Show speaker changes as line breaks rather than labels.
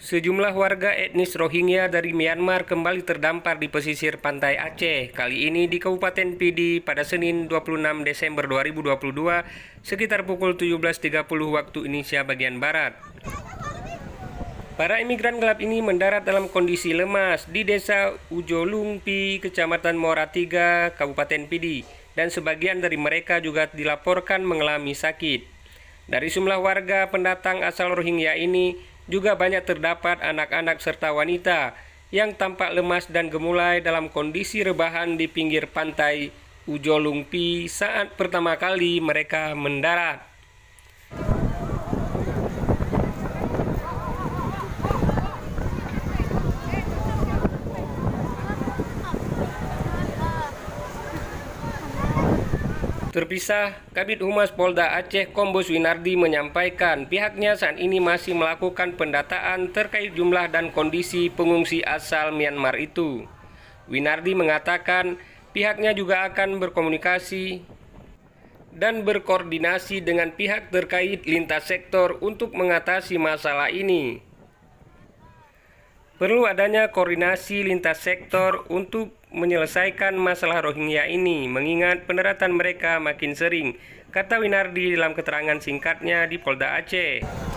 Sejumlah warga etnis Rohingya dari Myanmar kembali terdampar di pesisir pantai Aceh, kali ini di Kabupaten Pidi pada Senin 26 Desember 2022 sekitar pukul 17.30 waktu Indonesia bagian Barat. Para imigran gelap ini mendarat dalam kondisi lemas di Desa Ujolungpi, Kecamatan Muara Tiga, Kabupaten Pidi, dan sebagian dari mereka juga dilaporkan mengalami sakit. Dari jumlah warga pendatang asal Rohingya ini, juga banyak terdapat anak-anak serta wanita yang tampak lemas dan gemulai dalam kondisi rebahan di pinggir pantai Ujolungpi saat pertama kali mereka mendarat. Terpisah, Kabid Humas Polda Aceh Kombes Winardi menyampaikan pihaknya saat ini masih melakukan pendataan terkait jumlah dan kondisi pengungsi asal Myanmar itu. Winardi mengatakan pihaknya juga akan berkomunikasi dan berkoordinasi dengan pihak terkait lintas sektor untuk mengatasi masalah ini. Perlu adanya koordinasi lintas sektor untuk menyelesaikan masalah Rohingya ini, mengingat pendaratan mereka makin sering, kata Winardi dalam keterangan singkatnya di Polda Aceh.